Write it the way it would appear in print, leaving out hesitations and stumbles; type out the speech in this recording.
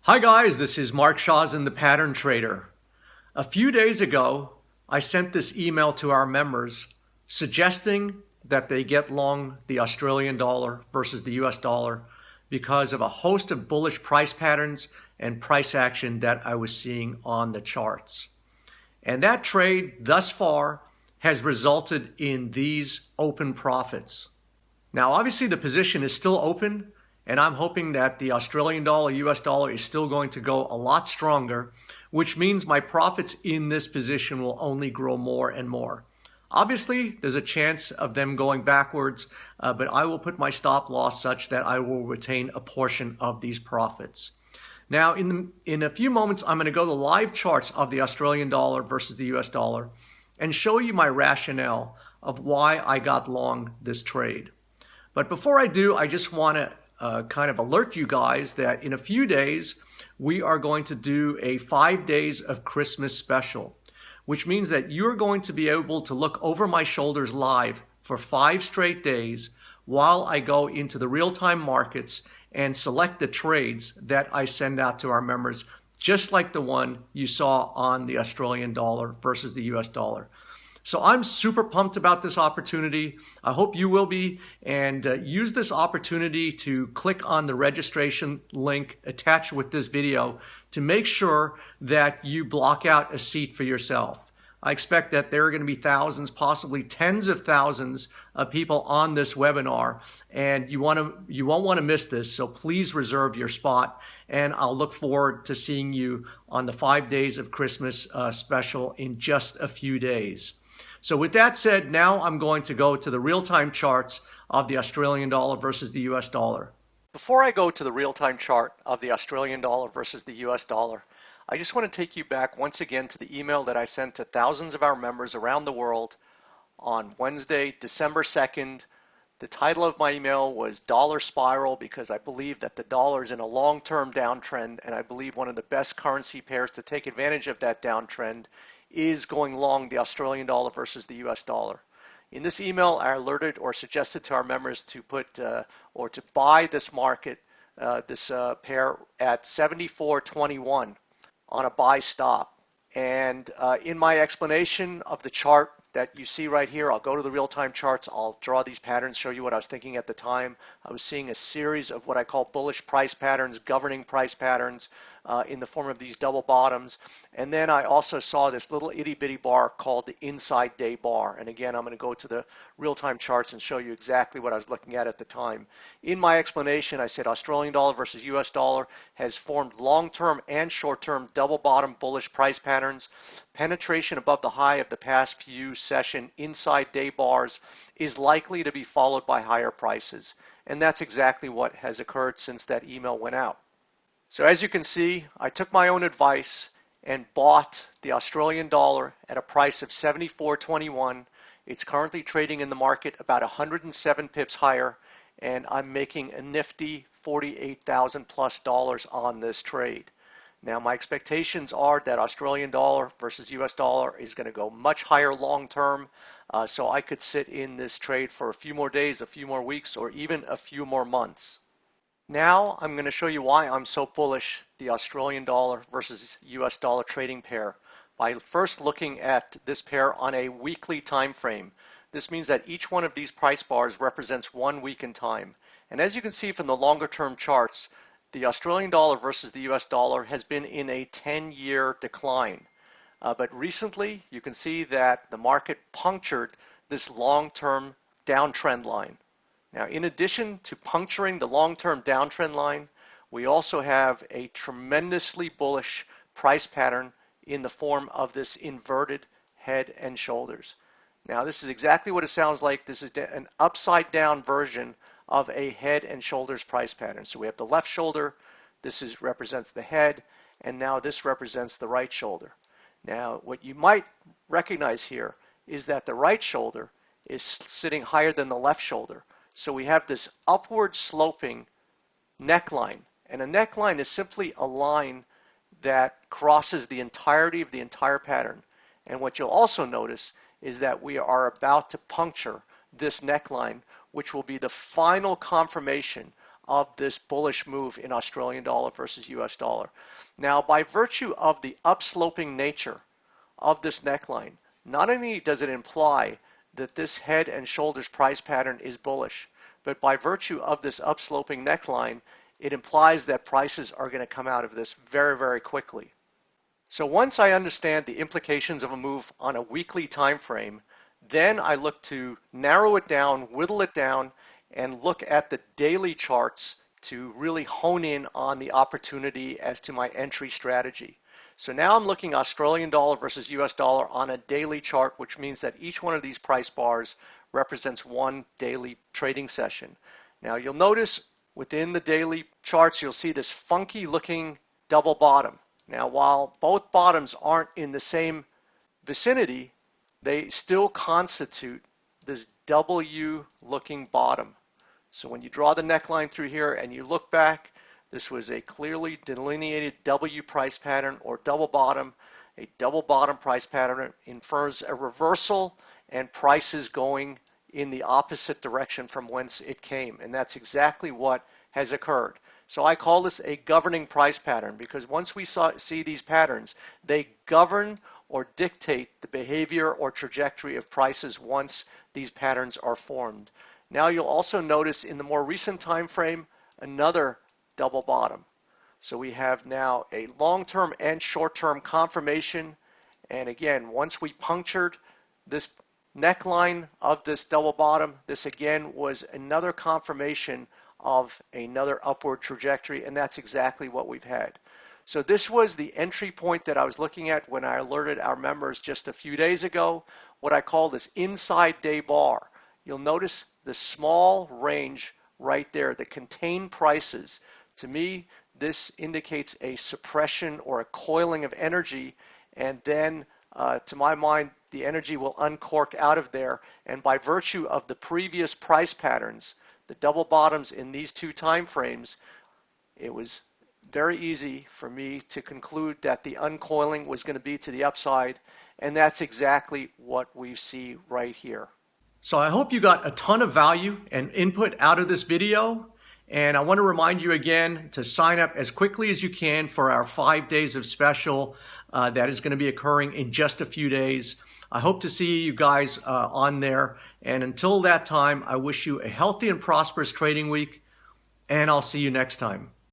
Hi guys, this is Mark Shawson, the Pattern Trader. A few days ago, I sent this email to our members suggesting that they get long the Australian dollar versus the US dollar because of a host of bullish price patterns and price action that I was seeing on the charts. And that trade thus far has resulted in these open profits. Now, obviously, the position is still open, and I'm hoping that the Australian dollar, US dollar is still going to go a lot stronger, which means my profits in this position will only grow more and more. Obviously, there's a chance of them going backwards, but I will put my stop loss such that I will retain a portion of these profits. Now, in a few moments, I'm going to go to the live charts of the Australian dollar versus the US dollar and show you my rationale of why I got long this trade. But before I do, I just want to kind of alert you guys that in a few days, we are going to do a 5 days of Christmas special, which means that you're going to be able to look over my shoulders live for 5 straight days while I go into the real-time markets and select the trades that I send out to our members, just like the one you saw on the Australian dollar versus the US dollar. So I'm super pumped about this opportunity. I hope you will be, and use this opportunity to click on the registration link attached with this video to make sure that you block out a seat for yourself. I expect that there are going to be thousands, possibly tens of thousands of people on this webinar, and you won't want to miss this, so please reserve your spot, and I'll look forward to seeing you on the 5 days of Christmas special in just a few days. So with that said, now I'm going to go to the real-time charts of the Australian dollar versus the US dollar. Before I go to the real-time chart of the Australian dollar versus the US dollar, I just want to take you back once again to the email that I sent to thousands of our members around the world on Wednesday, December 2nd. The title of my email was Dollar Spiral because I believe that the dollar is in a long-term downtrend, and I believe one of the best currency pairs to take advantage of that downtrend is going long the Australian dollar versus the US dollar. In this email, I alerted or suggested to our members to put or to buy this market, this pair at 74.21 on a buy stop. And in my explanation of the chart that you see right here, I'll go to the real-time charts, I'll draw these patterns, show you what I was thinking at the time. I was seeing a series of what I call bullish price patterns, governing price patterns in the form of these double bottoms. And then I also saw this little itty-bitty bar called the inside day bar. And again, I'm going to go to the real-time charts and show you exactly what I was looking at the time. In my explanation, I said Australian dollar versus US dollar has formed long-term and short-term double bottom bullish price patterns. Penetration above the high of the past few session inside day bars is likely to be followed by higher prices. And that's exactly what has occurred since that email went out. So as you can see, I took my own advice and bought the Australian dollar at a price of 74.21. It's currently trading in the market about 107 pips higher, and I'm making a nifty $48,000 plus on this trade. Now my expectations are that Australian dollar versus US dollar is going to go much higher long term, so I could sit in this trade for a few more days, a few more weeks, or even a few more months. Now I'm going to show you why I'm so bullish the Australian dollar versus US dollar trading pair by first looking at this pair on a weekly time frame. This means that each one of these price bars represents 1 week in time. And as you can see from the longer term charts, the Australian dollar versus the US dollar has been in a 10-year decline. But recently you can see that the market punctured this long-term downtrend line. Now, in addition to puncturing the long-term downtrend line, we also have a tremendously bullish price pattern in the form of this inverted head and shoulders. Now, this is exactly what it sounds like. This is an upside down version of a head and shoulders price pattern. So we have the left shoulder, this represents the head, and now this represents the right shoulder. Now, what you might recognize here is that the right shoulder is sitting higher than the left shoulder. So we have this upward sloping neckline, and a neckline is simply a line that crosses the entirety of the entire pattern. And what you'll also notice is that we are about to puncture this neckline, which will be the final confirmation of this bullish move in Australian dollar versus US dollar. Now, by virtue of the upsloping nature of this neckline, not only does it imply that this head and shoulders price pattern is bullish, but by virtue of this upsloping neckline, it implies that prices are going to come out of this very, very quickly. So once I understand the implications of a move on a weekly time frame, then I look to narrow it down, whittle it down, and look at the daily charts to really hone in on the opportunity as to my entry strategy. So now I'm looking Australian dollar versus US dollar on a daily chart, which means that each one of these price bars represents one daily trading session. Now you'll notice within the daily charts, you'll see this funky looking double bottom. Now, while both bottoms aren't in the same vicinity, they still constitute this W looking bottom. So when you draw the neckline through here and you look back, this was a clearly delineated W price pattern or double bottom. A double bottom price pattern infers a reversal and prices going in the opposite direction from whence it came. And that's exactly what has occurred. So I call this a governing price pattern because once we see these patterns, they govern or dictate the behavior or trajectory of prices once these patterns are formed. Now you'll also notice in the more recent time frame another double bottom. So we have now a long-term and short-term confirmation, and again, once we punctured this neckline of this double bottom, this again was another confirmation of another upward trajectory, and that's exactly what we've had. So this was the entry point that I was looking at when I alerted our members just a few days ago, what I call this inside day bar. You'll notice the small range right there, the contained prices. To me, this indicates a suppression or a coiling of energy, and then to my mind, the energy will uncork out of there, and by virtue of the previous price patterns, the double bottoms in these two time frames, it was very easy for me to conclude that the uncoiling was going to be to the upside, and that's exactly what we see right here. So I hope you got a ton of value and input out of this video, and I want to remind you again to sign up as quickly as you can for our 5 days of special that is going to be occurring in just a few days. I hope to see you guys on there. And until that time, I wish you a healthy and prosperous trading week, and I'll see you next time.